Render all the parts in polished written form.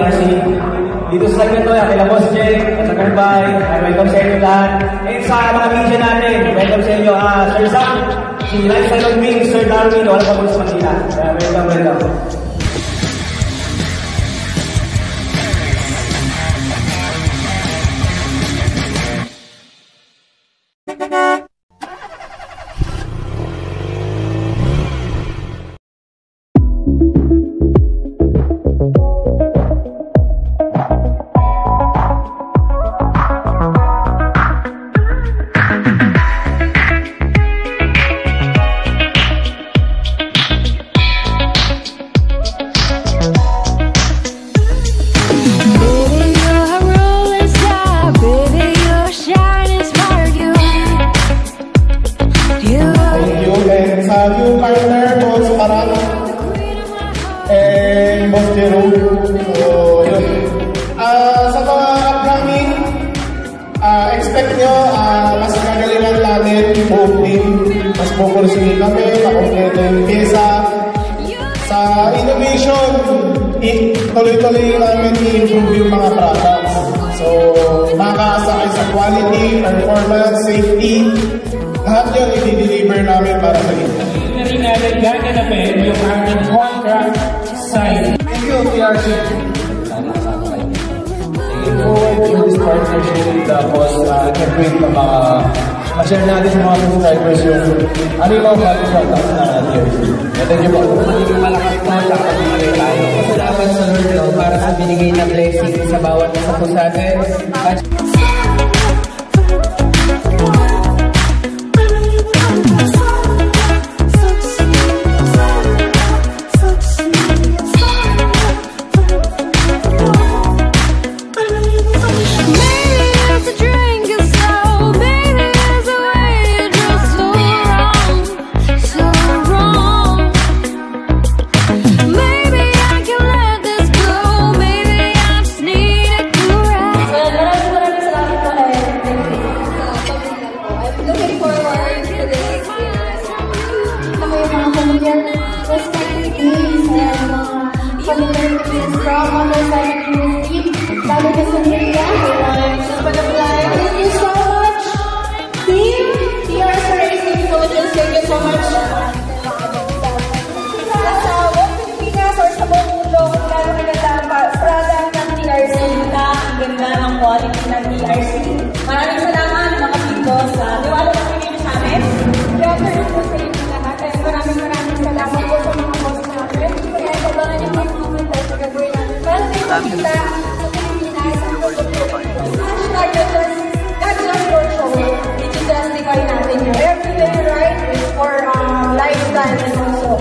PRC. Dito sa segment to, kila Boss Jake, at sa Karbay, welcome sa inyo lahat. And sa mga media natin, welcome sa inyo, Sir Zach, si Lifestyle of Me, Sir Darwin, wala pa po sa Manila. Welcome. Expect nyo, mas gagalingan namin, hoping, mas pupursingin kami, makompleto yung pyesa. Sa innovation, tuloy-tuloy namin i-improve yung mga products. So, makakaasa kayo sa quality, performance, safety, lahat yun i-deliver namin para sa inyo. Na rin natin gaganapin yung ating contract side. Thank you, PRC. In this partnership with the boss, can't wait na ma-share natin sa mga subscribers yung ano yung mga bagong products na PRC. Thank you po. Magiging malakas po, nakapagigay tayo. Salamat sa Lord para sa binigay na blessing sa bawat isa po sa atin. Maraming salamat mga Pito sa niwala na pinili sa amin. Kaya pero po sa inyo lahat. Kaya maraming salamat po sa mga boss natin. Kaya kailangan niyo po naman tayo sa gagawin natin. Para sa inyo kita sa Pilipinas, ang #GodJust Roadshow, which is justify natin yun. Everything right is for lifestyle and also.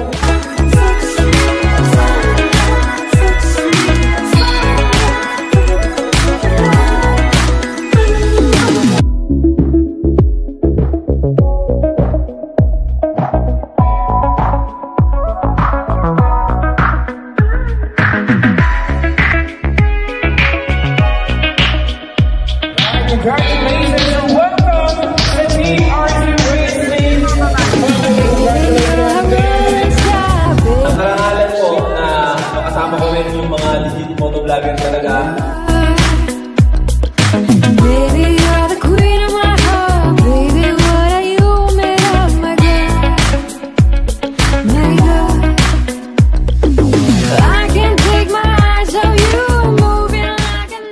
Congratulations and welcome to PRC Racing. Ang karangalan po na makasama ko rin yung mga legit motovlogger talaga. Baby, you're the queen of my heart. Baby, what are you made of, my girl? My girl. I can't take my eyes off you, moving like an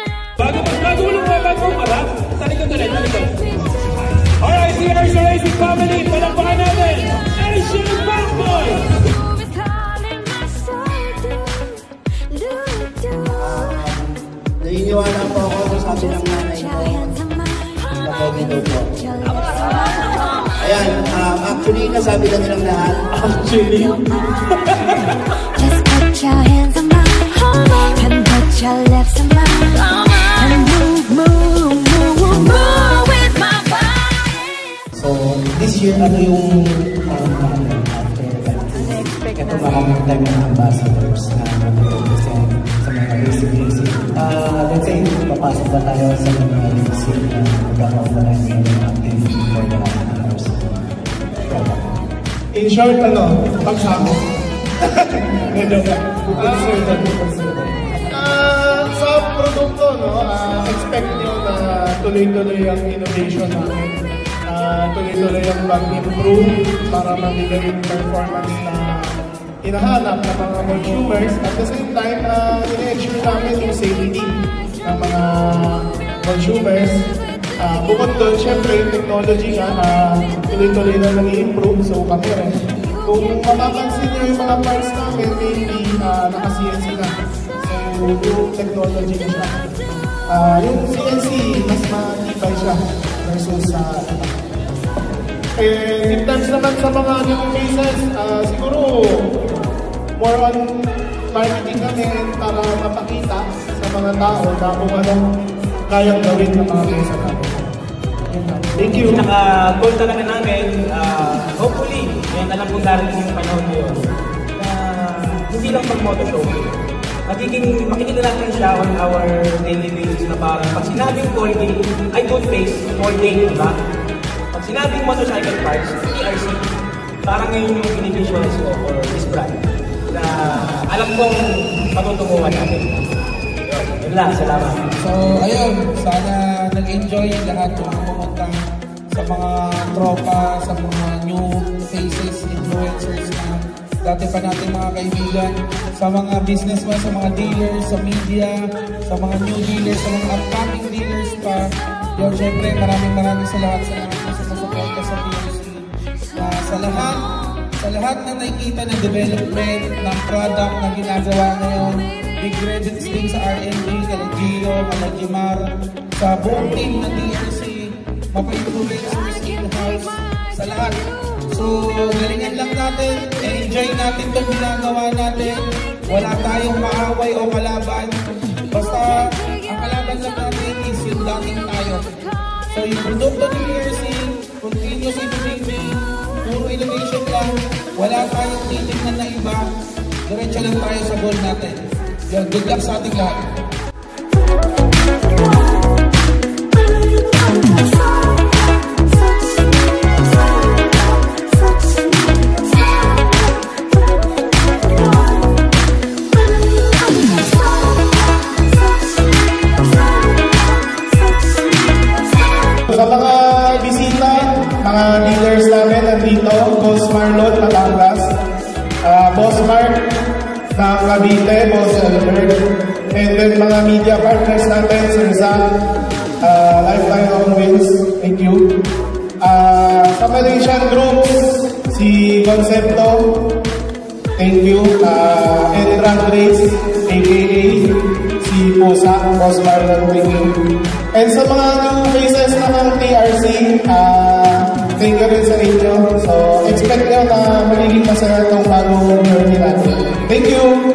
Alright, PRC Racing family, palakpakan natin. Asian Backboy! Naniniwala po ako sa sabi ng nanay ko. Napagino po. Ayan, actually, nasabi na nilang lahat. Actually? Just put your hands on my heart and put your lips on my heart and move with my body. So, this year, ano yung after that? Ito maraming time ng ambassadors na mag-represent sa mga racing. Let's say, papasok ba tayo sa mga racing na magkakawalan ng activity for the hours? In short, pagsamo. Medyo produkto, no, expect nyo na tuloy-tuloy ang innovation namin. Tuloy-tuloy ang pag-improve para mabigay yung performance na hinahanap ng mga consumers. At the same time, ina-ensure namin yung safety ng mga consumers. Bukod doon, syempre yung technology nga tuloy-tuloy na nag-i-improve. So kami rin. Kung mapapansin nyo yung mga parts namin, mainly naka-CNC na. So yung technology na siya. Yung CNC, mas matibay siya versus sa in terms naman sa mga new cases, siguro more on marketing kami para mapakita sa mga tao na kung anong kayang gawin ng mga cases namin. Thank you. Pinaka-goal talaga namin, hopefully, ngayon alam kong darating yung panahon yun, na hindi lang pag-motoshow. Makikita natin siya on our daily basis na parang pag sinabing Colgate, ay toothpaste, Colgate, diba? Pag sinabing motorcycle parts, TRC, parang ngayon yung inhibitions ko for this brand na alam kong matutunguhan natin. Yun lang, salamat. So, ayun, sana nag-enjoy lahat ng pumunta sa mga tropa, sa mga new faces, influencers na dati pa natin mga kaibigan, sa mga businessmen, sa mga dealers, sa media, sa mga new dealers, sa mga upcoming dealers pa. Yun, syempre, maraming salamat sa susuporta sa PRC. Sa lahat na nakikita ng development ng product na ginagawa ngayon, big credits din sa R&D, kala Gio, kala Jimar, sa buong team ng DRC, mapa-influencers in-house, sa lahat. So, galingan lang natin, enjoy natin itong ginagawa natin, wala tayong maaway o kalaban, basta ang kalaban lang natin is yung dating tayo. So, yung produkto ng DRC, continuous innovating, puro innovation lang, wala tayong titignan na iba, diretso lang tayo sa goal natin. Good luck sa ating lahat. Sa mga bisita, mga dealers namin nandito, Boss Marlon, Batangas, Boss Mark, ng Cavite, Boss Albert, and then mga media partners natin, Sir Zach, Lifeline on Wheels, thank you. Sa Malaysian groups, si Concepto, thank you. And Drag Race, aka si Pusa, Boss Marlon, thank you. And sa mga new faces na ng TRC, thank you rin sa inyo. So, expect nyo na magiging masaya itong bagong journey natin. Thank you!